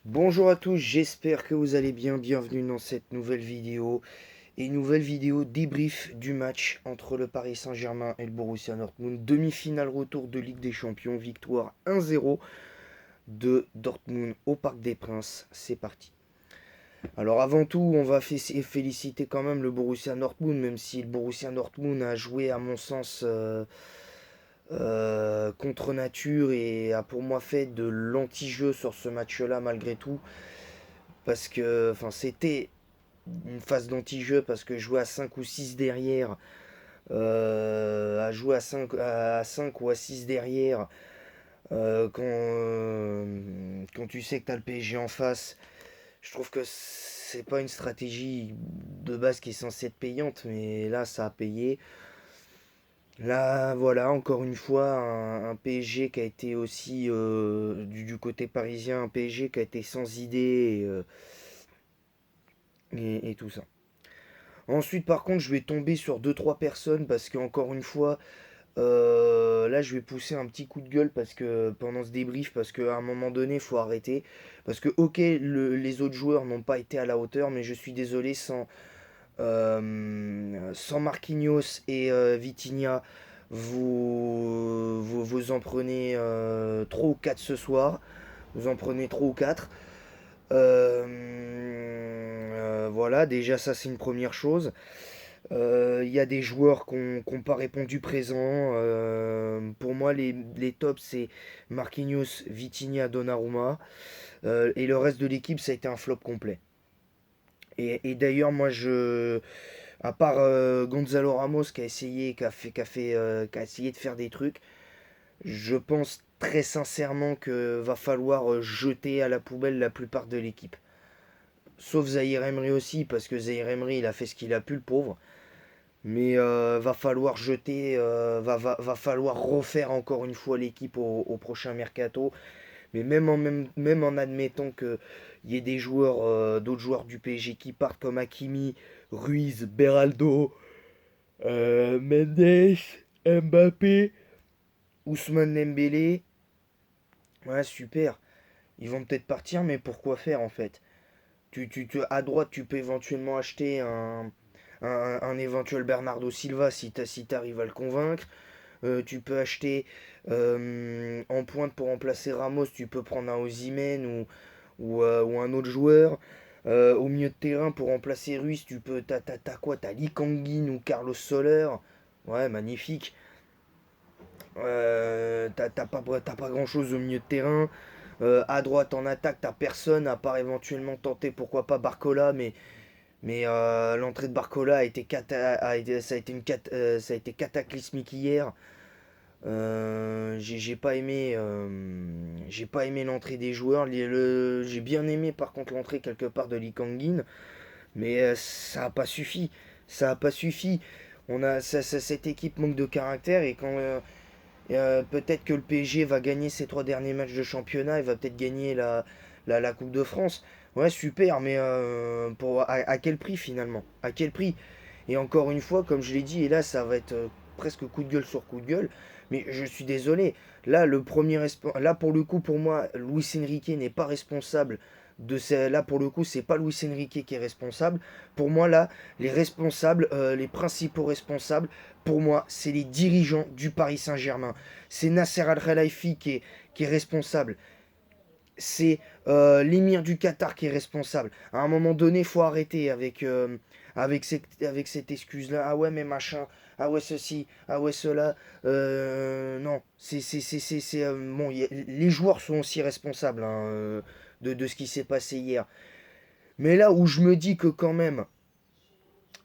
Bonjour à tous, j'espère que vous allez bien. Bienvenue dans cette nouvelle vidéo. Et nouvelle vidéo débrief du match entre le Paris Saint-Germain et le Borussia Dortmund. Demi-finale retour de Ligue des Champions, victoire 1-0 de Dortmund au Parc des Princes. C'est parti. Alors avant tout, on va féliciter quand même le Borussia Dortmund, même si le Borussia Dortmund a joué à mon sens contre nature et a pour moi fait de l'anti-jeu sur ce match-là malgré tout. Parce que c'était une phase d'anti-jeu parce que jouer à 5 ou 6 derrière, à jouer à 5 ou à 6 derrière, quand tu sais que tu as le PSG en face, je trouve que c'est pas une stratégie de base qui est censée être payante, mais là ça a payé. Là, voilà, encore une fois, un PSG qui a été aussi, du côté parisien, un PSG qui a été sans idée et tout ça. Ensuite, par contre, je vais tomber sur deux trois personnes parce que, encore une fois, là, je vais pousser un petit coup de gueule parce que pendant ce débrief, parce qu'à un moment donné, il faut arrêter. Parce que, ok, les autres joueurs n'ont pas été à la hauteur, mais je suis désolé, sans Marquinhos et Vitinha, vous en prenez 3 ou 4 ce soir. Vous en prenez 3 ou 4. Voilà, déjà ça c'est une première chose. Il y a des joueurs qui n'ont pas répondu présent. Pour moi, les tops, c'est Marquinhos, Vitinha, Donnarumma. Et le reste de l'équipe, ça a été un flop complet. Et d'ailleurs, à part Gonzalo Ramos qui a essayé, qui a essayé de faire des trucs, je pense très sincèrement que va falloir jeter à la poubelle la plupart de l'équipe. Sauf Zahir Emery aussi, parce que Zahir Emery, il a fait ce qu'il a pu, le pauvre. Mais va falloir jeter, va falloir refaire encore une fois l'équipe au prochain mercato. Mais même en admettant qu'il y ait des joueurs, d'autres joueurs du PSG qui partent comme Hakimi, Ruiz, Beraldo, Mendes, Mbappé, Ousmane Dembélé. Ouais, super. Ils vont peut-être partir, mais pourquoi faire en fait? À droite, tu peux éventuellement acheter un éventuel Bernardo Silva si t'arrives à le convaincre. Tu peux acheter en pointe pour remplacer Ramos, tu peux prendre un Osimhen ou un autre joueur. Au milieu de terrain pour remplacer Ruiz, t'as quoi? T'as Lee Kangin ou Carlos Soler. Ouais, magnifique. T'as pas grand chose au milieu de terrain. À droite en attaque, t'as personne à part éventuellement tenter pourquoi pas Barcola, mais l'entrée de Barcola ça a été cataclysmique hier. J'ai pas aimé l'entrée des joueurs. J'ai bien aimé par contre l'entrée quelque part de Lee Kangin, mais ça a pas suffi. Ça a pas suffi. Cette équipe manque de caractère et quand peut-être que le PSG va gagner ses 3 derniers matchs de championnat, il va peut-être gagner la Coupe de France. Ouais, super, mais à quel prix finalement? À quel prix? Et encore une fois, comme je l'ai dit, et là ça va être presque coup de gueule sur coup de gueule, mais je suis désolé. Là, là pour le coup, pour moi, Luis Enrique n'est pas responsable là pour le coup, c'est pas Luis Enrique qui est responsable. Pour moi, là, les responsables, les principaux responsables, pour moi, c'est les dirigeants du Paris Saint-Germain. C'est Nasser Al-Khelaifi qui est responsable. C'est l'émir du Qatar qui est responsable. À un moment donné, il faut arrêter avec cette excuse-là. Ah ouais, mais machin. Ah ouais, ceci. Ah ouais, cela. Non, bon, les joueurs sont aussi responsables hein, de ce qui s'est passé hier. Mais là où je me dis que quand même,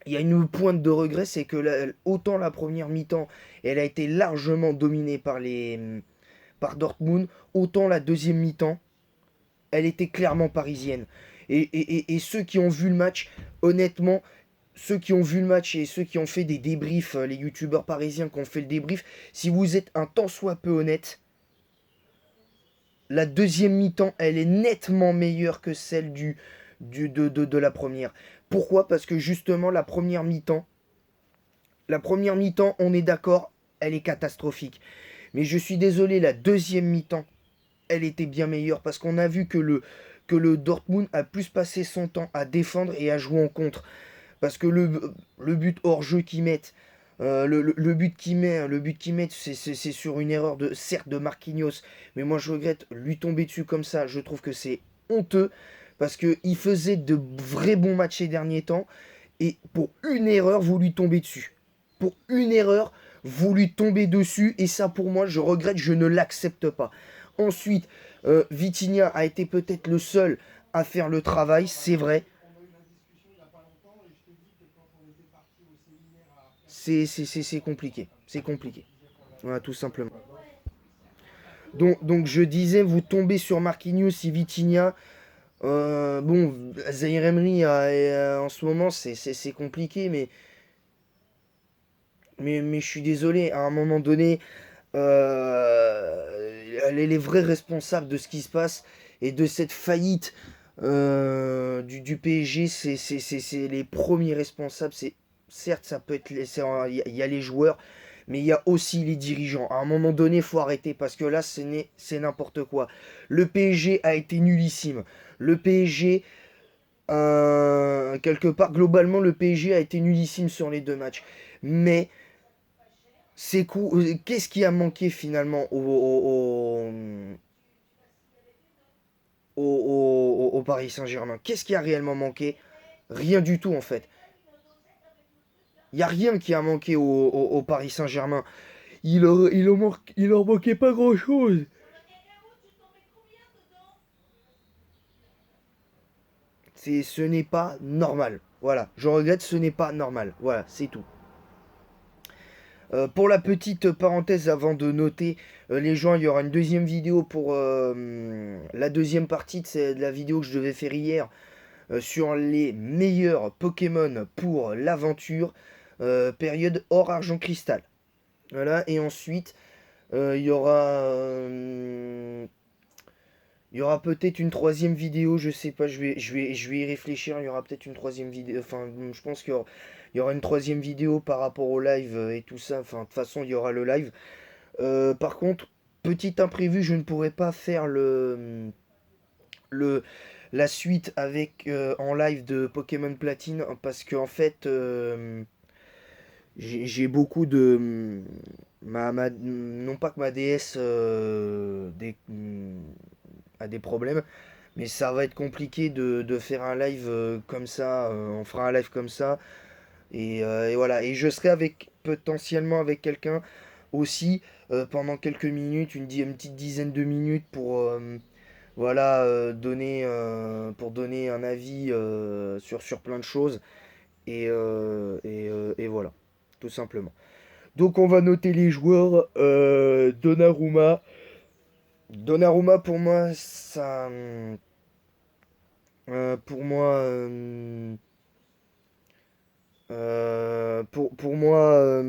il y a une pointe de regret, c'est que autant la première mi-temps, elle a été largement dominée par Dortmund, autant la deuxième mi-temps, elle était clairement parisienne. Et ceux qui ont vu le match, honnêtement, ceux qui ont vu le match et ceux qui ont fait des débriefs, les youtubeurs parisiens qui ont fait le débrief, si vous êtes un tant soit peu honnête, la deuxième mi-temps, elle est nettement meilleure que celle de la première. Pourquoi? Parce que justement, la première mi-temps, on est d'accord, elle est catastrophique. Mais je suis désolé, la deuxième mi-temps, elle était bien meilleure parce qu'on a vu que le Dortmund a plus passé son temps à défendre et à jouer en contre. Parce que le but hors jeu qu'ils mettent, le but qu'ils mettent, c'est sur une erreur de certes de Marquinhos, mais moi je regrette lui tomber dessus comme ça. Je trouve que c'est honteux parce que il faisait de vrais bons matchs ces derniers temps et pour une erreur vous lui tombez dessus. Pour une erreur vous lui tombez dessus et ça pour moi je regrette, je ne l'accepte pas. Ensuite, Vitinha a été peut-être le seul à faire le travail, c'est vrai. C'est compliqué. C'est compliqué. Voilà, tout simplement. Donc je disais, vous tombez sur Marquinhos et Vitinha. Bon, Zaïre Emery, en ce moment, c'est compliqué, mais je suis désolé, à un moment donné, les vrais responsables de ce qui se passe et de cette faillite du PSG, c'est les premiers responsables. Certes, ça peut être, il y a les joueurs, mais il y a aussi les dirigeants. À un moment donné, il faut arrêter parce que là, c'est n'importe quoi. Le PSG a été nullissime. Le PSG, quelque part, globalement, le PSG a été nullissime sur les deux matchs. Mais qu'est-ce qui a manqué finalement au Paris Saint-Germain? Qu'est-ce qui a réellement manqué? Rien du tout en fait. Il n'y a rien qui a manqué au Paris Saint-Germain. Il en manquait pas grand-chose. Ce n'est pas normal. Voilà, je regrette, ce n'est pas normal. Voilà, c'est tout. Pour la petite parenthèse avant de noter les gens, il y aura une deuxième vidéo pour la deuxième partie de la vidéo que je devais faire hier sur les meilleurs Pokémon pour l'aventure période or argent cristal. Voilà, et ensuite il y aura peut-être une troisième vidéo, je sais pas, je vais y réfléchir. Il y aura peut-être une troisième vidéo. Enfin, je pense qu'il y aura une troisième vidéo par rapport au live et tout ça. Enfin, de toute façon, il y aura le live. Par contre, petit imprévu, je ne pourrai pas faire le, la suite avec en live de Pokémon Platine parce que en fait, j'ai beaucoup de non pas que ma DS a des problèmes, mais ça va être compliqué de faire un live comme ça. On fera un live comme ça. Et voilà. Et je serai potentiellement avec quelqu'un aussi pendant quelques minutes, une petite dizaine de minutes pour voilà, pour donner un avis sur plein de choses. Et voilà, tout simplement. Donc on va noter les joueurs. Donnarumma. Donnarumma pour moi, ça. Pour moi. Pour moi.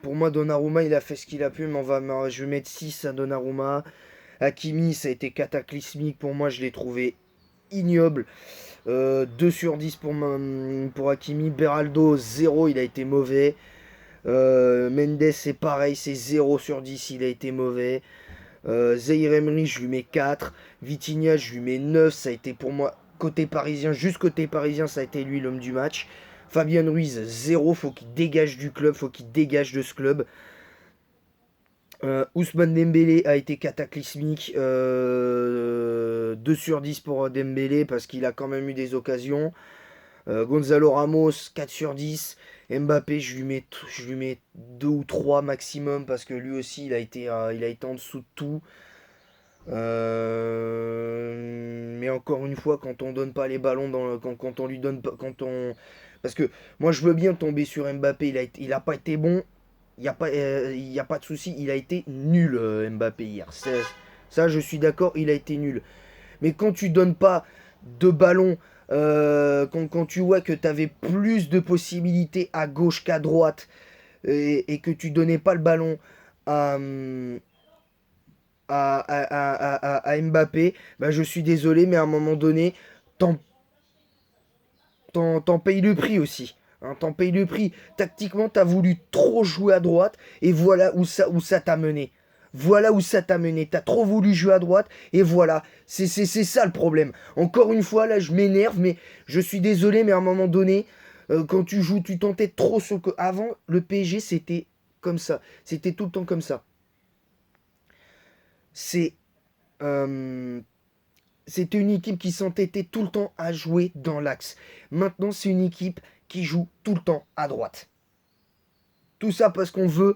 Pour moi, Donnarumma, il a fait ce qu'il a pu, mais je vais mettre 6 à Donnarumma. Hakimi, ça a été cataclysmique. Pour moi, je l'ai trouvé ignoble. 2 sur 10 pour Hakimi. Beraldo, 0, il a été mauvais. Mendes, c'est pareil, c'est 0 sur 10, il a été mauvais. Zaïre Emery, je lui mets 4. Vitinha, je lui mets 9. Ça a été pour moi, côté parisien, juste côté parisien, ça a été lui l'homme du match. Fabien Ruiz, 0. Faut qu'il dégage du club, faut qu'il dégage de ce club. Ousmane Dembélé a été cataclysmique. 2 sur 10 pour Dembélé parce qu'il a quand même eu des occasions. Gonzalo Ramos, 4 sur 10. Mbappé, je lui mets 2 ou 3 maximum parce que lui aussi, il a été en dessous de tout. Mais encore une fois, quand on donne pas les ballons, quand on lui donne pas. Parce que moi, je veux bien tomber sur Mbappé, il a pas été bon. Il y a pas de souci, il a été nul Mbappé hier. Ça, je suis d'accord, il a été nul. Mais quand tu donnes pas de ballon, quand tu vois que tu avais plus de possibilités à gauche qu'à droite et que tu donnais pas le ballon à, à Mbappé, bah, je suis désolé, mais à un moment donné, t'en payes le prix aussi. Hein, t'en payes le prix. Tactiquement, t'as voulu trop jouer à droite et voilà où ça t'a mené. Voilà où ça t'a mené. T'as trop voulu jouer à droite et voilà. C'est ça le problème. Encore une fois, là, je m'énerve, mais je suis désolé, mais à un moment donné, quand tu joues, tu t'entêtes trop sur le... Avant, le PSG, c'était comme ça. C'était tout le temps comme ça. C'est... euh, C'était une équipe qui s'entêtait tout le temps à jouer dans l'axe. Maintenant, c'est une équipe qui joue tout le temps à droite. Tout ça parce qu'on veut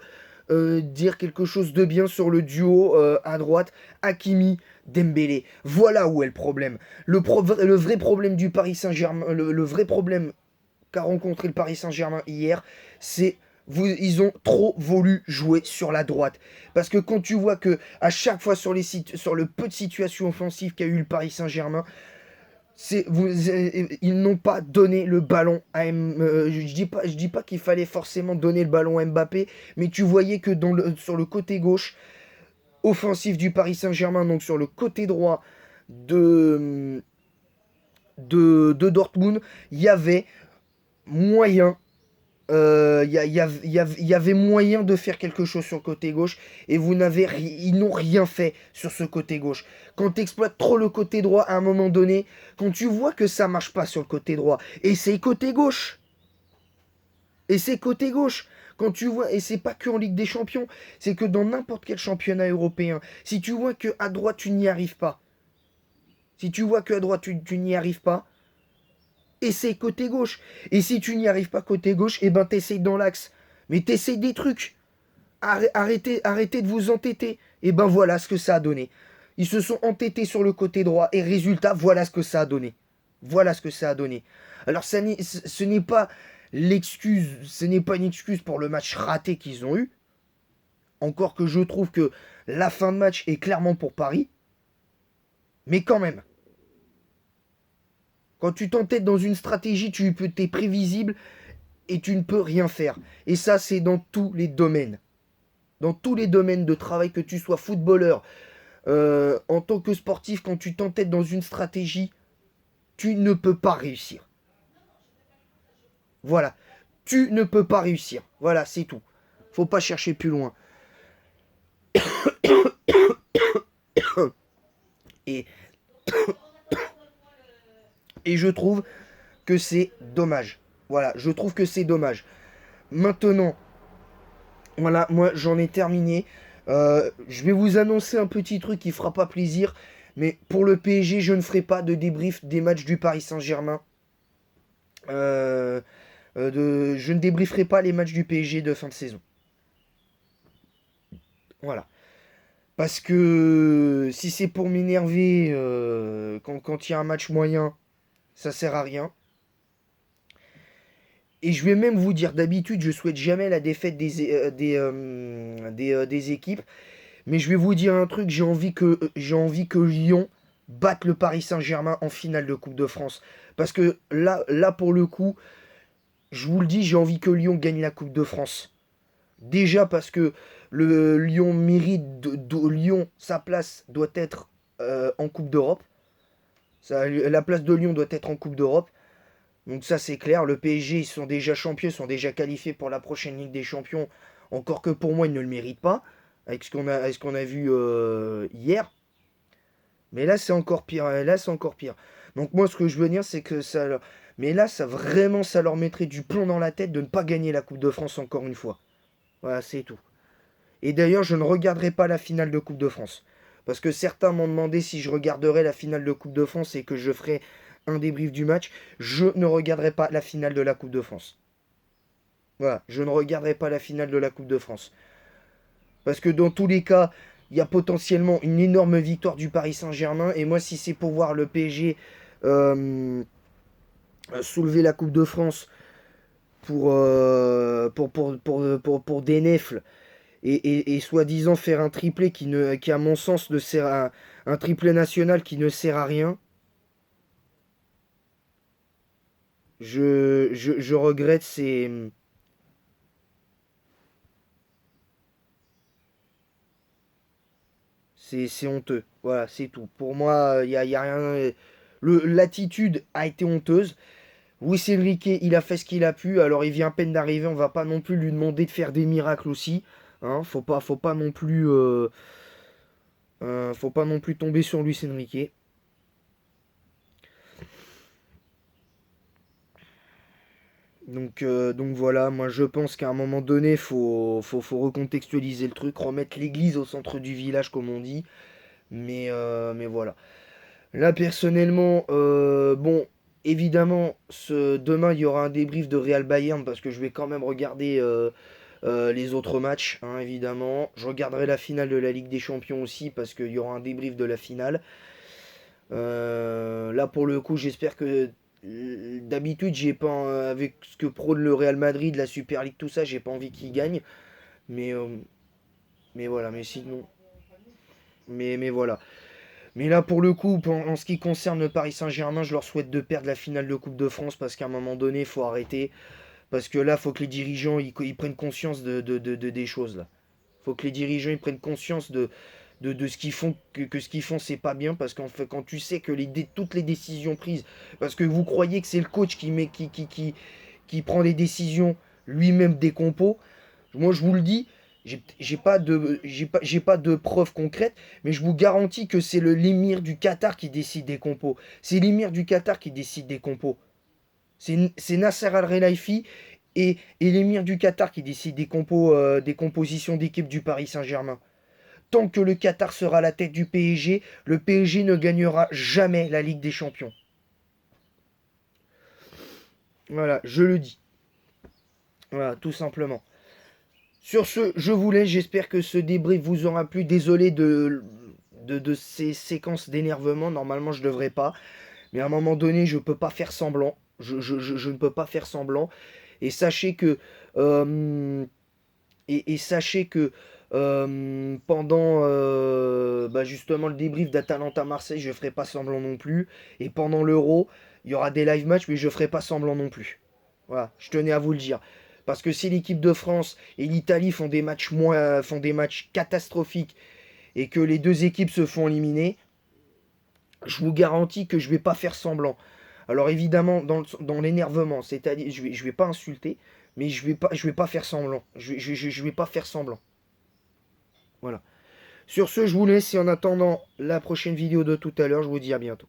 dire quelque chose de bien sur le duo à droite, Hakimi, Dembélé. Voilà où est le problème. Le vrai problème du Paris Saint-Germain, le vrai problème qu'a rencontré le Paris Saint-Germain hier, c'est ils ont trop voulu jouer sur la droite. Parce que quand tu vois que à chaque fois sur le peu de situations offensives qu'a eu le Paris Saint-Germain, ils n'ont pas donné le ballon à je dis pas qu'il fallait forcément donner le ballon à Mbappé, mais tu voyais que sur le côté gauche offensif du Paris Saint-Germain, donc sur le côté droit de, de Dortmund, il y avait moyen il y avait moyen de faire quelque chose sur le côté gauche et ils n'ont rien fait sur ce côté gauche. Quand tu exploites trop le côté droit à un moment donné, quand tu vois que ça marche pas sur le côté droit, essaye côté gauche. Essaye côté gauche. Quand tu vois, et c'est pas que en Ligue des Champions, c'est que dans n'importe quel championnat européen, si tu vois que à droite tu n'y arrives pas, si tu vois que à droite tu n'y arrives pas, essaye côté gauche. Et si tu n'y arrives pas côté gauche, eh ben t'essayes dans l'axe. Mais t'essayes des trucs. Arrêtez de vous entêter. Et ben voilà ce que ça a donné. Ils se sont entêtés sur le côté droit. Et résultat, voilà ce que ça a donné. Voilà ce que ça a donné. Alors ce n'est pas l'excuse, ce n'est pas une excuse pour le match raté qu'ils ont eu. Encore que je trouve que la fin de match est clairement pour Paris. Mais quand même. Quand tu t'entêtes dans une stratégie, t'es prévisible et tu ne peux rien faire. Et ça, c'est dans tous les domaines. Dans tous les domaines de travail, que tu sois footballeur, en tant que sportif, quand tu t'entêtes dans une stratégie, tu ne peux pas réussir. Voilà. Tu ne peux pas réussir. Voilà, c'est tout. Faut pas chercher plus loin. Et, et je trouve que c'est dommage. Voilà, je trouve que c'est dommage. Maintenant, voilà, moi j'en ai terminé. Je vais vous annoncer un petit truc qui fera pas plaisir. Mais pour le PSG, je ne ferai pas de débrief des matchs du Paris Saint-Germain. Je ne débrieferai pas les matchs du PSG de fin de saison. Voilà. Parce que si c'est pour m'énerver quand il y a un match moyen, ça sert à rien. Et je vais même vous dire, d'habitude, je souhaite jamais la défaite des équipes. Mais je vais vous dire un truc, j'ai envie que Lyon batte le Paris Saint-Germain en finale de Coupe de France. Parce que là pour le coup, je vous le dis, j'ai envie que Lyon gagne la Coupe de France. Déjà parce que le Lyon mérite Lyon, sa place doit être en Coupe d'Europe. La place de Lyon doit être en Coupe d'Europe. Donc ça c'est clair. Le PSG, ils sont déjà champions, ils sont déjà qualifiés pour la prochaine Ligue des Champions. Encore que pour moi, ils ne le méritent pas. Avec ce qu'on a vu hier. Mais là c'est encore pire. Là c'est encore pire. Donc moi ce que je veux dire c'est que ça... Mais là ça vraiment ça leur mettrait du plomb dans la tête de ne pas gagner la Coupe de France encore une fois. Voilà, c'est tout. Et d'ailleurs, je ne regarderai pas la finale de Coupe de France. Parce que certains m'ont demandé si je regarderais la finale de Coupe de France et que je ferais un débrief du match. Je ne regarderai pas la finale de la Coupe de France. Voilà, je ne regarderai pas la finale de la Coupe de France. Parce que dans tous les cas, il y a potentiellement une énorme victoire du Paris Saint-Germain. Et moi, si c'est pour voir le PSG soulever la Coupe de France pour des nefles et soi-disant faire un triplé qui à mon sens ne sert à un triplé national qui ne sert à rien. Je regrette, c'est honteux. Voilà, c'est tout. Pour moi, il y a rien. L'attitude a été honteuse. Luis Enrique, il a fait ce qu'il a pu, alors il vient à peine d'arriver, on va pas non plus lui demander de faire des miracles aussi. Hein, faut pas non plus, faut pas non plus tomber sur Luis Enrique. Donc voilà, moi je pense qu'à un moment donné, faut recontextualiser le truc, remettre l'église au centre du village, comme on dit. Mais voilà. Là, personnellement, bon, évidemment, demain, il y aura un débrief de Real Bayern parce que je vais quand même regarder les autres matchs, hein, évidemment. Je regarderai la finale de la Ligue des Champions aussi parce qu'il y aura un débrief de la finale. Là, pour le coup, j'espère que d'habitude, j'ai pas avec ce que prône le Real Madrid, la Super League, tout ça, j'ai pas envie qu'il gagne. Mais, euh, mais voilà, mais sinon, mais voilà. Mais là, pour le coup, en ce qui concerne le Paris Saint-Germain, je leur souhaite de perdre la finale de Coupe de France parce qu'à un moment donné, il faut arrêter. Parce que là, il faut que les dirigeants ils prennent conscience des choses. Là. Faut que les dirigeants ils prennent conscience de ce qu'ils font, que ce qu'ils font, c'est pas bien. Parce qu'en fait, quand tu sais que toutes les décisions prises, parce que vous croyez que c'est le coach qui prend les décisions lui-même des compos, moi je vous le dis, j'ai pas de preuves concrètes, mais je vous garantis que c'est l'émir du Qatar qui décide des compos. C'est l'émir du Qatar qui décide des compos. C'est Nasser Al-Khelaifi et l'émir du Qatar qui décide des compositions d'équipe du Paris Saint-Germain. Tant que le Qatar sera à la tête du PSG, le PSG ne gagnera jamais la Ligue des Champions. Voilà, je le dis. Voilà, tout simplement. Sur ce, je vous laisse. J'espère que ce débrief vous aura plu. Désolé de ces séquences d'énervement. Normalement, je ne devrais pas. Mais à un moment donné, je ne peux pas faire semblant. Je ne peux pas faire semblant. Et sachez que, euh, et sachez que pendant bah justement le débrief d'Atalanta Marseille, je ne ferai pas semblant non plus. Et pendant l'Euro, il y aura des live matchs, mais je ne ferai pas semblant non plus. Voilà, je tenais à vous le dire. Parce que si l'équipe de France et l'Italie font des matchs catastrophiques et que les deux équipes se font éliminer, je vous garantis que je ne vais pas faire semblant. Alors évidemment, dans l'énervement, c'est-à-dire, je vais pas insulter, mais je vais pas faire semblant. Je vais pas faire semblant. Voilà. Sur ce, je vous laisse et en attendant la prochaine vidéo de tout à l'heure, je vous dis à bientôt.